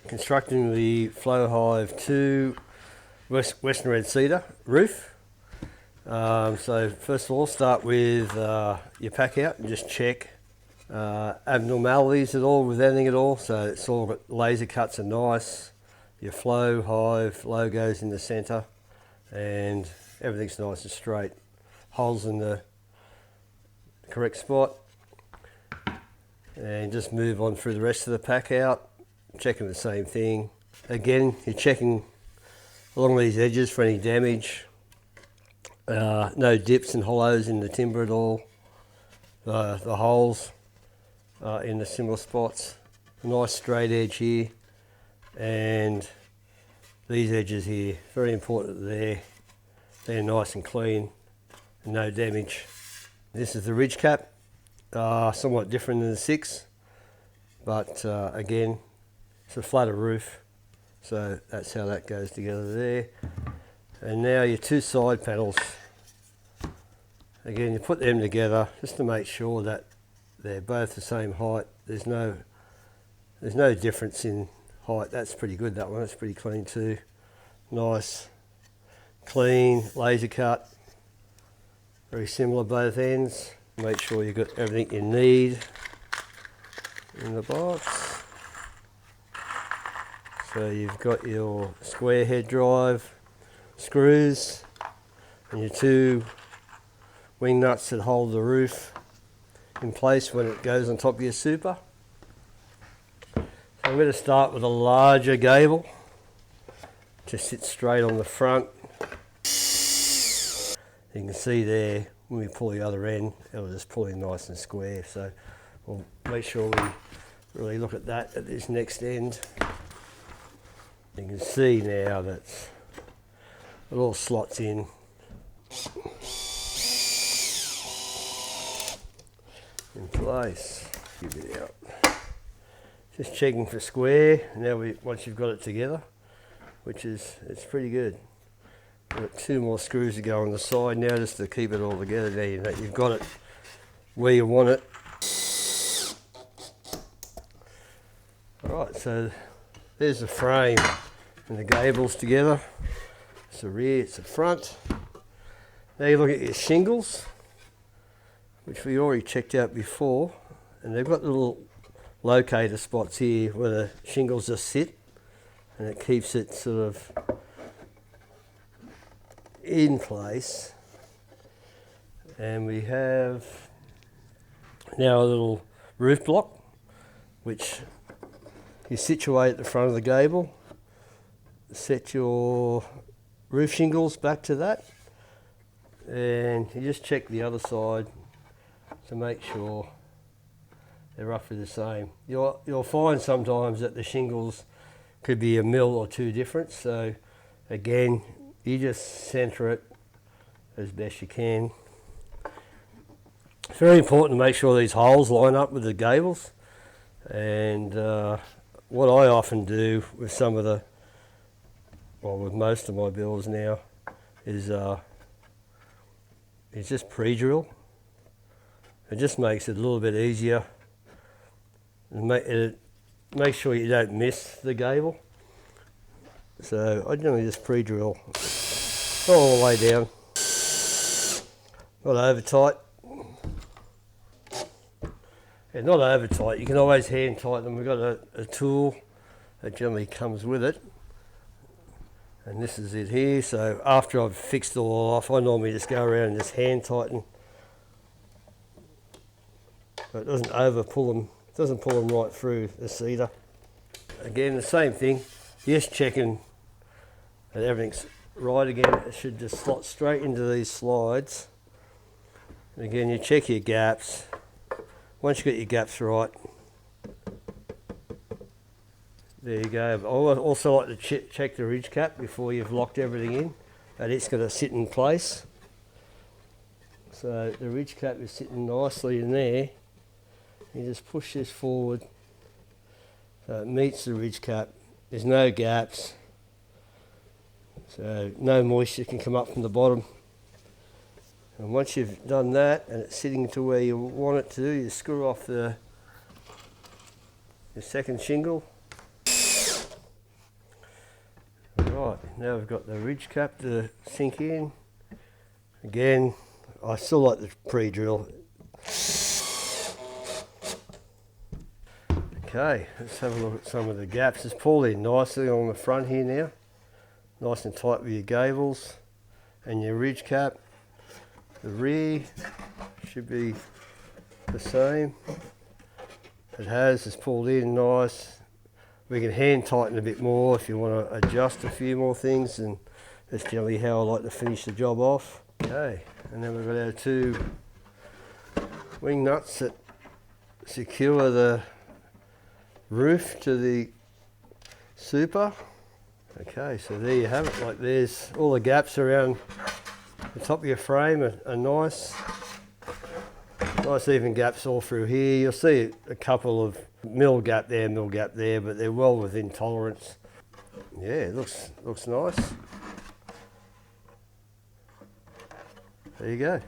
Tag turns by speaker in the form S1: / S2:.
S1: constructing the Flow Hive 2 Western Red Cedar roof. So first of all, start with your pack out and just check abnormalities at all with anything at all. So it's all got laser cuts are nice, your Flow Hive logos in the centre, and everything's nice and straight. Holes in the correct spot, and just move on through the rest of the pack out, checking the same thing. Again, you're checking along these edges for any damage. No dips and hollows in the timber at all. The holes in the similar spots. Nice straight edge here, and these edges here, very important that they're nice and clean and no damage. This is the ridge cap, somewhat different than the 6, but again, it's a flatter roof, so that's how that goes together there. And now your 2 side panels, again you put them together just to make sure that they're both the same height. There's no difference in height. That's pretty good, that one. That's pretty clean too. Nice, clean, laser cut. Very similar both ends. Make sure you've got everything you need in the box. So you've got your square head drive screws and your 2 wing nuts that hold the roof in place when it goes on top of your super. So I'm going to start with a larger gable. Just sit straight on the front. You can see there, when we pull the other end, it'll just pull in nice and square. So we'll make sure we really look at that at this next end. You can see now that it all slots in. In place. Give it out. Just checking for square. Now once you've got it together, it's pretty good. Got 2 more screws to go on the side now just to keep it all together. There you know, you've got it where you want it. Alright, so there's the frame and the gables together. It's the rear, it's the front. Now you look at your shingles, which we already checked out before, and they've got little locator spots here where the shingles just sit, and it keeps it sort of in place. And we have now a little roof block which you situate at the front of the gable. Set your roof shingles back to that, and you just check the other side to make sure they're roughly the same. You'll find sometimes that the shingles could be a mil or 2 difference, so again you just centre it as best you can. It's very important to make sure these holes line up with the gables, and what I often do with with most of my builds now is just pre-drill. It just makes it a little bit easier, and make sure you don't miss the gable. So I generally just pre-drill all the way down, not over tight. Yeah, not over tight. You can always hand tighten them. We've got a tool that generally comes with it, and this is it here. So after I've fixed it all off, I normally just go around and just hand tighten, so it doesn't over pull them. It doesn't pull them right through the cedar. Again, the same thing. Just checking that everything's right again. It should just slot straight into these slides. And again, you check your gaps. Once you get your gaps right, there you go. I also like to check the ridge cap before you've locked everything in, that it's going to sit in place. So the ridge cap is sitting nicely in there. You just push this forward so it meets the ridge cap. There's no gaps, so no moisture can come up from the bottom. And once you've done that and it's sitting to where you want it to, you screw off the second shingle. Right, now we've got the ridge cap to sink in. Again, I still like the pre-drill. Okay, let's have a look at some of the gaps. It's pulled in nicely on the front here now. Nice and tight with your gables and your ridge cap. The rear should be the same. It's pulled in nice. We can hand tighten a bit more if you want to adjust a few more things, and that's generally how I like to finish the job off. Okay, and then we've got our 2 wing nuts that secure the roof to the super. Okay, so there you have it. Like, there's all the gaps around the top of your frame are nice even gaps all through here. You'll see a couple of mil gap there, but they're well within tolerance. Yeah, it looks nice. There you go.